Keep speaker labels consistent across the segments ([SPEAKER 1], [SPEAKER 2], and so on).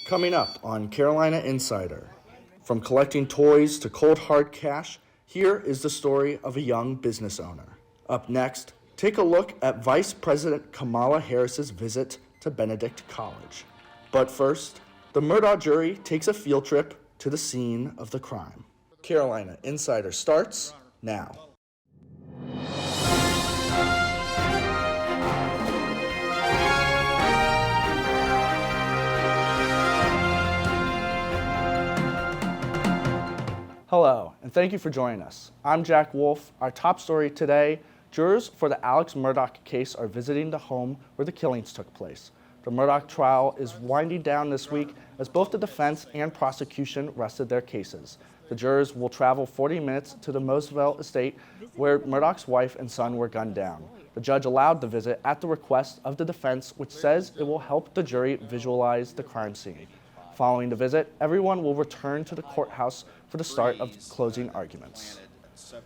[SPEAKER 1] Coming up on Carolina Insider. From collecting toys to cold hard cash, here is the story of a young business owner. Up next, take a look at Vice President Kamala Harris's visit to Benedict College. But first, the Murdaugh jury takes a field trip to the scene of the crime. Carolina Insider starts now. Hello, and thank you for joining us. I'm Jack Wolfe. Our top story today, jurors for the Alex Murdaugh case are visiting the home where the killings took place. The Murdaugh trial is winding down this week as both the defense and prosecution rested their cases. The jurors will travel 40 minutes to the Moseville estate where Murdaugh's wife and son were gunned down. The judge allowed the visit at the request of the defense, which says it will help the jury visualize the crime scene. Following the visit, everyone will return to the courthouse for the start of closing arguments.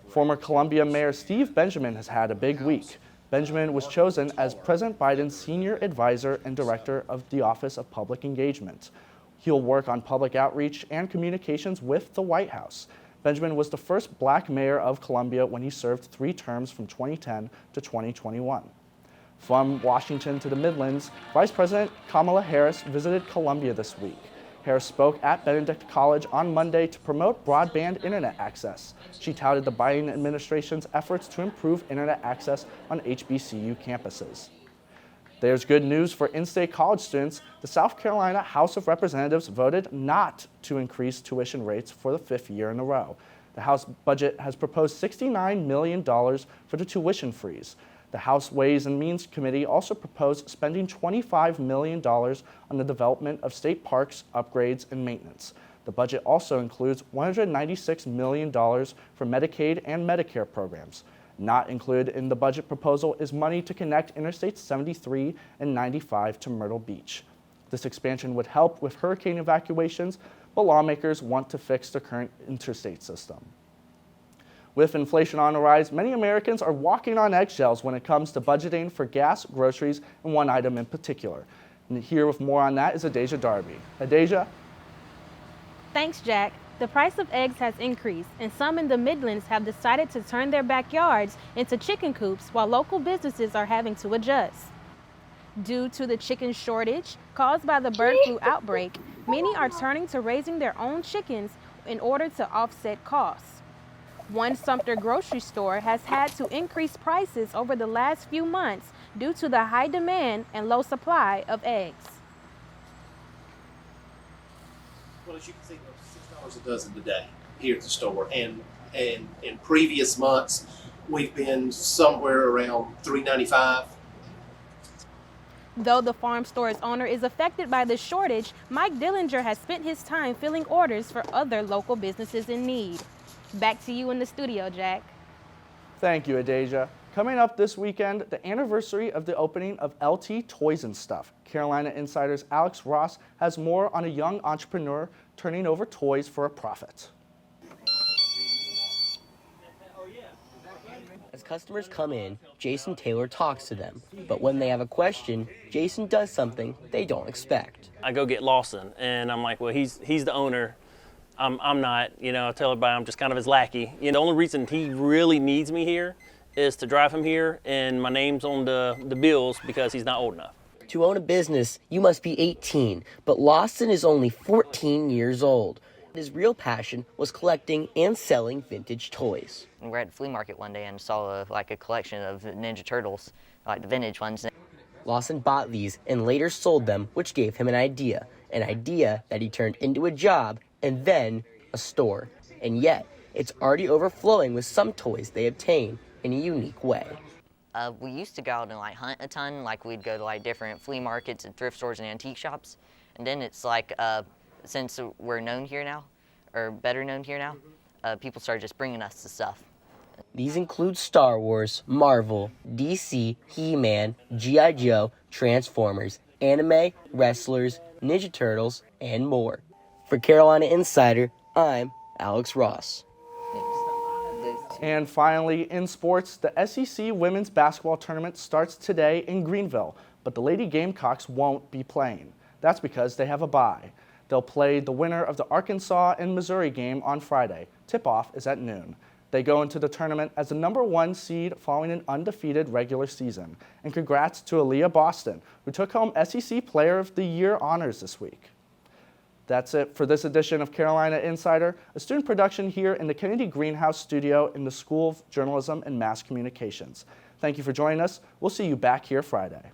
[SPEAKER 1] Former Columbia Mayor Steve Benjamin has had a big week. Benjamin was chosen as President Biden's senior advisor and director of the Office of Public Engagement. He'll work on public outreach and communications with the White House. Benjamin was the first black mayor of Columbia when he served 3 terms from 2010 to 2021. From Washington to the Midlands, Vice President Kamala Harris visited Columbia this week. Harris spoke at Benedict College on Monday to promote broadband internet access. She touted the Biden administration's efforts to improve internet access on HBCU campuses. There's good news for in-state college students. The South Carolina House of Representatives voted not to increase tuition rates for the 5th year in a row. The House budget has proposed $69 million for the tuition freeze. The House Ways and Means Committee also proposed spending $25 million on the development of state parks, upgrades, and maintenance. The budget also includes $196 million for Medicaid and Medicare programs. Not included in the budget proposal is money to connect Interstates 73 and 95 to Myrtle Beach. This expansion would help with hurricane evacuations, but lawmakers want to fix the current interstate system. With inflation on the rise, many Americans are walking on eggshells when it comes to budgeting for gas, groceries, and one item in particular. And here with more on that is Adaija Darby. Adaija?
[SPEAKER 2] Thanks, Jack. The price of eggs has increased, and some in the Midlands have decided to turn their backyards into chicken coops while local businesses are having to adjust. Due to the chicken shortage caused by the bird flu outbreak, many are turning to raising their own chickens in order to offset costs. One Sumter grocery store has had to increase prices over the last few months due to the high demand and low supply of eggs.
[SPEAKER 3] Well, as you can see, $6 a dozen today here at the store, and in previous months we've been somewhere around $3.95.
[SPEAKER 2] Though the farm store's owner is affected by the shortage, Mike Dillinger has spent his time filling orders for other local businesses in need. Back to you in the studio, Jack.
[SPEAKER 1] Thank you, Adaija. Coming up this weekend, the anniversary of the opening of LT Toys and Stuff. Carolina Insider's Alex Ross has more on a young entrepreneur turning over toys for a profit.
[SPEAKER 4] As customers come in, Jason Taylor talks to them. But when they have a question, Jason does something they don't expect.
[SPEAKER 5] I go get Lawson, and I'm like, well, he's the owner. I'm not, I tell everybody I'm just kind of his lackey. The only reason he really needs me here is to drive him here, and my name's on the bills because he's not old enough.
[SPEAKER 4] To own a business, you must be 18, but Lawson is only 14 years old. His real passion was collecting and selling vintage toys.
[SPEAKER 6] We were at the flea market one day and saw a collection of Ninja Turtles, like the vintage ones.
[SPEAKER 4] Lawson bought these and later sold them, which gave him an idea that he turned into a job and then a store. And yet, it's already overflowing with some toys they obtain in a unique way.
[SPEAKER 6] We used to go out and hunt a ton, we'd go to different flea markets and thrift stores and antique shops. And then it's since we're known here now, or better known here now, people started just bringing us the stuff.
[SPEAKER 4] These include Star Wars, Marvel, DC, He-Man, G.I. Joe, Transformers, anime, wrestlers, Ninja Turtles, and more. For Carolina Insider, I'm Alex Ross.
[SPEAKER 1] And finally, in sports, the SEC women's basketball tournament starts today in Greenville, but the Lady Gamecocks won't be playing. That's because they have a bye. They'll play the winner of the Arkansas and Missouri game on Friday. Tip-off is at noon. They go into the tournament as the #1 seed following an undefeated regular season. And congrats to Aaliyah Boston, who took home SEC Player of the Year honors this week. That's it for this edition of Carolina Insider, a student production here in the Kennedy Greenhouse studio in the School of Journalism and Mass Communications. Thank you for joining us. We'll see you back here Friday.